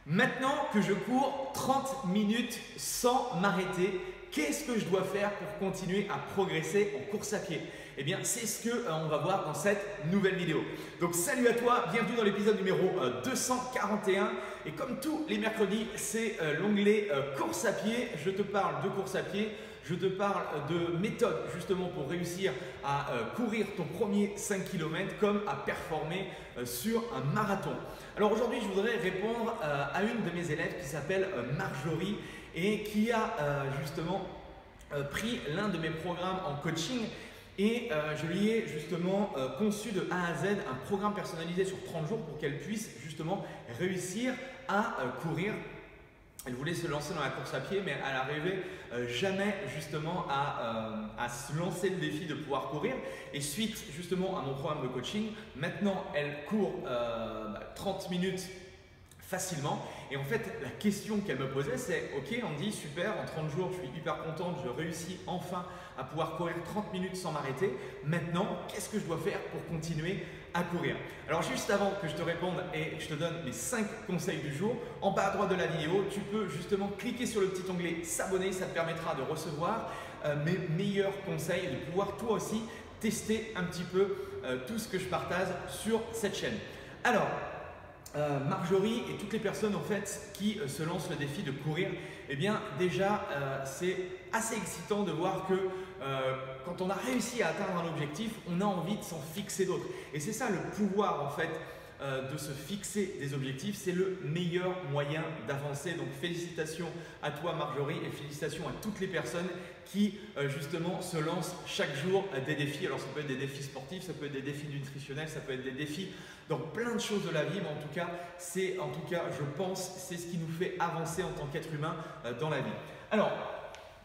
Maintenant que je cours 30 minutes sans m'arrêter, qu'est-ce que je dois faire pour continuer à progresser en course à pied? Eh bien, c'est ce qu'on va voir dans cette nouvelle vidéo. Donc, salut à toi, bienvenue dans l'épisode numéro 241. Et comme tous les mercredis, c'est l'onglet course à pied. Je te parle de course à pied. Je te parle de méthodes justement pour réussir à courir ton premier 5 km comme à performer sur un marathon. Alors aujourd'hui, je voudrais répondre à une de mes élèves qui s'appelle Marjorie et qui a justement pris l'un de mes programmes en coaching et je lui ai justement conçu de A à Z un programme personnalisé sur 30 jours pour qu'elle puisse justement réussir à courir. Elle voulait se lancer dans la course à pied, mais elle n'arrivait jamais justement à se lancer le défi de pouvoir courir. Et suite justement à mon programme de coaching, maintenant elle court 30 minutes facilement. Et en fait, la question qu'elle me posait, c'est « Ok, Andy, super, en 30 jours, je suis hyper contente, je réussis enfin à pouvoir courir 30 minutes sans m'arrêter. Maintenant, qu'est-ce que je dois faire pour continuer à courir ?» Alors juste avant que je te réponde et je te donne mes 5 conseils du jour, en bas à droite de la vidéo, tu peux justement cliquer sur le petit onglet « S'abonner », ça te permettra de recevoir mes meilleurs conseils et de pouvoir toi aussi tester un petit peu tout ce que je partage sur cette chaîne. Alors, Marjorie et toutes les personnes en fait qui se lancent le défi de courir, eh bien déjà c'est assez excitant de voir que quand on a réussi à atteindre un objectif, on a envie de s'en fixer d'autres. Et c'est ça le pouvoir en fait de se fixer des objectifs, c'est le meilleur moyen d'avancer. Donc félicitations à toi Marjorie et félicitations à toutes les personnes qui justement se lancent chaque jour des défis. Alors ça peut être des défis sportifs, ça peut être des défis nutritionnels, ça peut être des défis dans plein de choses de la vie, mais en tout cas, je pense, c'est ce qui nous fait avancer en tant qu'être humain dans la vie. Alors,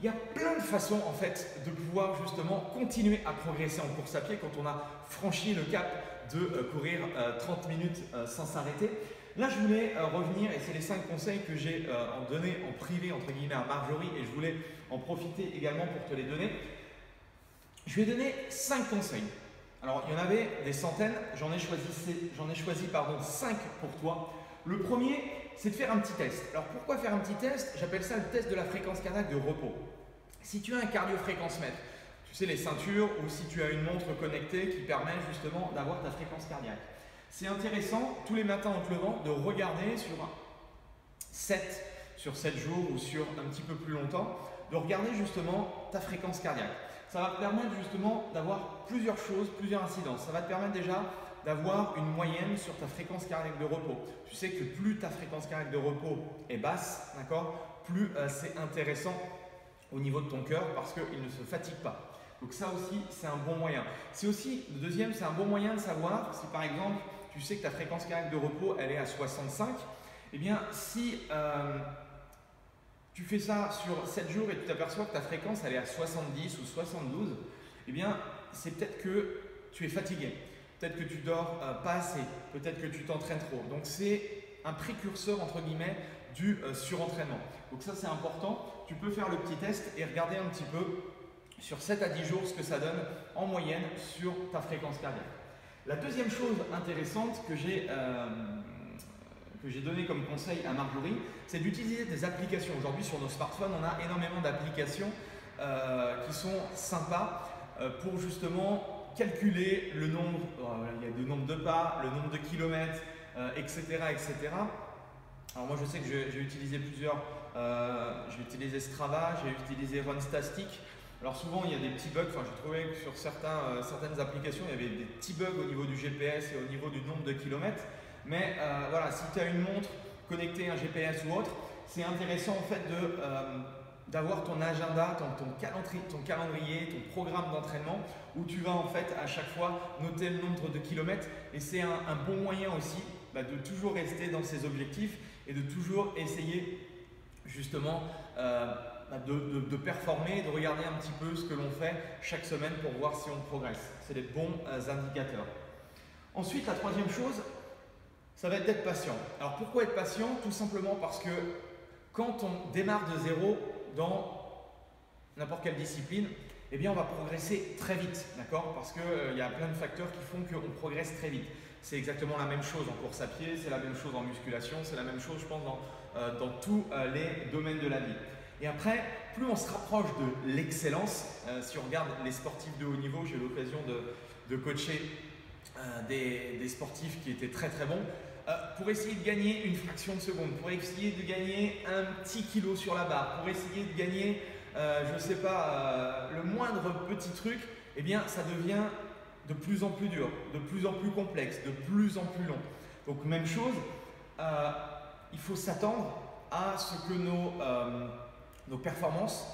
il y a plein de façons en fait de pouvoir justement continuer à progresser en course à pied quand on a franchi le cap de courir 30 minutes sans s'arrêter. Là, je voulais revenir, et c'est les 5 conseils que j'ai donné en privé entre guillemets à Marjorie, et je voulais en profiter également pour te les donner. Je lui ai donné 5 conseils. Alors, il y en avait des centaines, j'en ai choisi 5 pour toi. Le premier, c'est de faire un petit test. Alors, pourquoi faire un petit test? J'appelle ça le test de la fréquence cardiaque de repos. Si tu as un cardio-fréquence-mètre, tu sais les ceintures, ou si tu as une montre connectée qui permet justement d'avoir ta fréquence cardiaque. C'est intéressant, tous les matins en te levant, de regarder sur 7 jours ou sur un petit peu plus longtemps, de regarder justement ta fréquence cardiaque. Ça va te permettre justement d'avoir plusieurs choses, plusieurs incidences. Ça va te permettre déjà d'avoir une moyenne sur ta fréquence cardiaque de repos. Tu sais que plus ta fréquence cardiaque de repos est basse, d'accord, plus c'est intéressant au niveau de ton cœur parce qu'il ne se fatigue pas. Donc ça aussi, c'est un bon moyen. C'est aussi, le deuxième, c'est un bon moyen de savoir si par exemple, tu sais que ta fréquence cardiaque de repos, elle est à 65, eh bien si tu fais ça sur 7 jours et tu t'aperçois que ta fréquence elle est à 70 ou 72, eh bien c'est peut-être que tu es fatigué, peut-être que tu dors pas assez, peut-être que tu t'entraînes trop. Donc c'est un précurseur entre guillemets du surentraînement. Donc ça c'est important, tu peux faire le petit test et regarder un petit peu sur 7 à 10 jours ce que ça donne en moyenne sur ta fréquence cardiaque. La deuxième chose intéressante que j'ai donné comme conseil à Marjorie, c'est d'utiliser des applications. Aujourd'hui sur nos smartphones, on a énormément d'applications qui sont sympas pour justement calculer le nombre, il y a le nombre de pas, le nombre de kilomètres, etc., etc. Alors moi je sais que j'ai utilisé j'ai utilisé Strava, j'ai utilisé Runtastic. Alors souvent il y a des petits bugs, enfin j'ai trouvé que sur certaines applications il y avait des petits bugs au niveau du GPS et au niveau du nombre de kilomètres. Mais voilà, si tu as une montre connectée à un GPS ou autre, c'est intéressant en fait d'avoir ton agenda, ton calendrier, ton programme d'entraînement où tu vas en fait à chaque fois noter le nombre de kilomètres et c'est un bon moyen aussi de toujours rester dans ses objectifs et de toujours essayer justement de performer, de regarder un petit peu ce que l'on fait chaque semaine pour voir si on progresse. C'est des bons indicateurs. Ensuite, la troisième chose, ça va être d'être patient. Alors pourquoi être patient? Tout simplement parce que quand on démarre de zéro dans n'importe quelle discipline, eh bien on va progresser très vite, d'accord? Parce qu'il y a plein de facteurs qui font qu'on progresse très vite. c'est exactement la même chose en course à pied, c'est la même chose en musculation, c'est la même chose, je pense, dans tous les domaines de la vie. Et après, plus on se rapproche de l'excellence, si on regarde les sportifs de haut niveau, j'ai eu l'occasion de coacher des sportifs qui étaient très très bons, pour essayer de gagner une fraction de seconde, pour essayer de gagner un petit kilo sur la barre, pour essayer de gagner, je ne sais pas, le moindre petit truc, eh bien ça devient de plus en plus dur, de plus en plus complexe, de plus en plus long. Donc même chose, il faut s'attendre à ce que nos performances,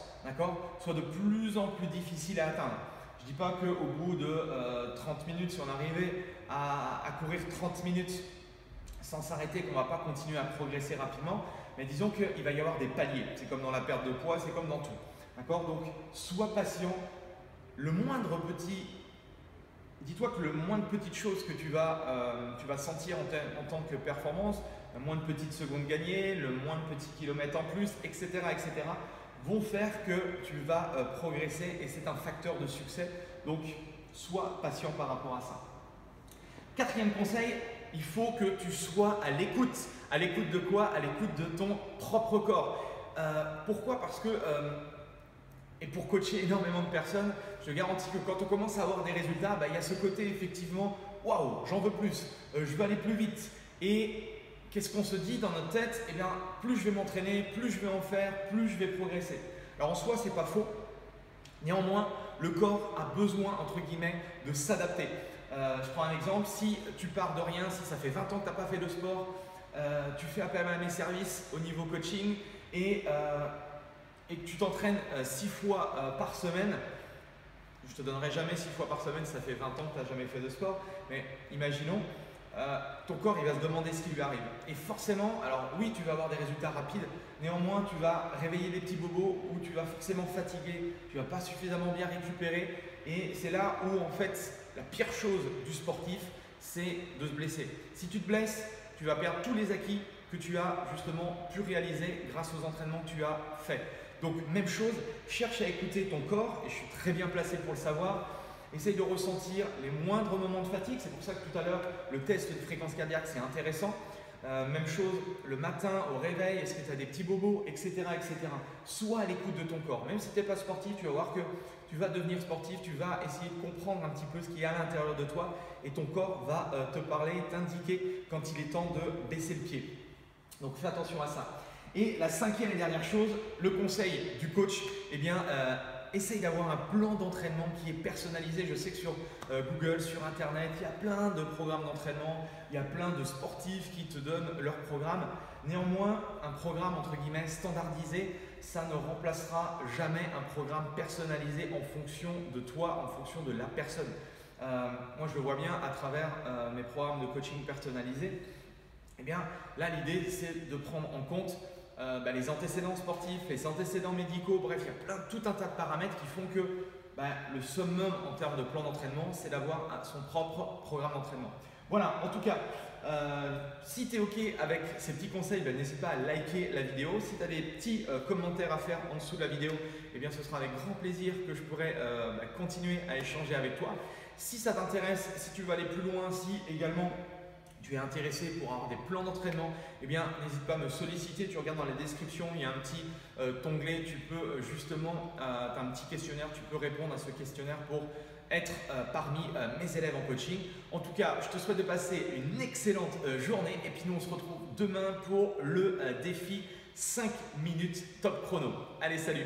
soient de plus en plus difficiles à atteindre. Je ne dis pas qu'au bout de 30 minutes, si on arrivait à courir 30 minutes sans s'arrêter, qu'on ne va pas continuer à progresser rapidement, mais disons qu'il va y avoir des paliers. C'est comme dans la perte de poids, c'est comme dans tout. Donc, sois patient. Le moindre petit, dis-toi que le moindre petite chose que tu vas sentir en tant que performance, le moindre petite seconde gagnée, le moindre petit kilomètre en plus, etc., vont faire que tu vas progresser et c'est un facteur de succès. Donc, sois patient par rapport à ça. Quatrième conseil, il faut que tu sois à l'écoute. À l'écoute de quoi? À l'écoute de ton propre corps. Pourquoi? Parce que, et pour coacher énormément de personnes, je te garantis que quand on commence à avoir des résultats, il y a ce côté effectivement, waouh, j'en veux plus, je veux aller plus vite. Et qu'est-ce qu'on se dit dans notre tête? Eh bien, plus je vais m'entraîner, plus je vais en faire, plus je vais progresser. Alors en soi, ce n'est pas faux. Néanmoins, le corps a besoin, entre guillemets, de s'adapter. Je prends un exemple, si tu pars de rien, si ça fait 20 ans que tu n'as pas fait de sport, tu fais appel à mes services au niveau coaching et que tu t'entraînes 6 fois par semaine, je ne te donnerai jamais 6 fois par semaine, ça fait 20 ans que tu n'as jamais fait de sport, mais imaginons, ton corps il va se demander ce qui lui arrive. Et forcément, alors oui, tu vas avoir des résultats rapides, néanmoins tu vas réveiller des petits bobos ou tu vas forcément fatiguer, tu ne vas pas suffisamment bien récupérer. Et c'est là où en fait la pire chose du sportif, c'est de se blesser. Si tu te blesses, tu vas perdre tous les acquis que tu as justement pu réaliser grâce aux entraînements que tu as faits. Donc même chose, cherche à écouter ton corps, et je suis très bien placé pour le savoir. Essaye de ressentir les moindres moments de fatigue. C'est pour ça que tout à l'heure, le test de fréquence cardiaque, c'est intéressant. Même chose, le matin au réveil, est-ce que tu as des petits bobos, etc., etc. Sois à l'écoute de ton corps. Même si tu n'es pas sportif, tu vas voir que tu vas devenir sportif, tu vas essayer de comprendre un petit peu ce qu'il y a à l'intérieur de toi et ton corps va te parler, t'indiquer quand il est temps de baisser le pied. Donc fais attention à ça. Et la cinquième et dernière chose, le conseil du coach, eh bien, essaye d'avoir un plan d'entraînement qui est personnalisé. Je sais que sur Google, sur Internet, il y a plein de programmes d'entraînement, il y a plein de sportifs qui te donnent leur programme. Néanmoins, un programme entre guillemets standardisé, ça ne remplacera jamais un programme personnalisé en fonction de toi, en fonction de la personne. Moi, je le vois bien à travers mes programmes de coaching personnalisés. Eh bien, là, l'idée, c'est de prendre en compte les antécédents sportifs, les antécédents médicaux, bref, il y a tout un tas de paramètres qui font que le summum en termes de plan d'entraînement, c'est d'avoir son propre programme d'entraînement. Voilà, en tout cas, si tu es OK avec ces petits conseils, n'hésite pas à liker la vidéo. Si tu as des petits commentaires à faire en dessous de la vidéo, eh bien, ce sera avec grand plaisir que je pourrai continuer à échanger avec toi. Si ça t'intéresse, si tu veux aller plus loin, si également tu es intéressé pour avoir des plans d'entraînement, eh bien, n'hésite pas à me solliciter. Tu regardes dans la description, il y a un petit onglet. Tu peux justement, tu as un petit questionnaire, tu peux répondre à ce questionnaire pour être parmi mes élèves en coaching. En tout cas, je te souhaite de passer une excellente journée et puis nous, on se retrouve demain pour le défi 5 minutes top chrono. Allez, salut!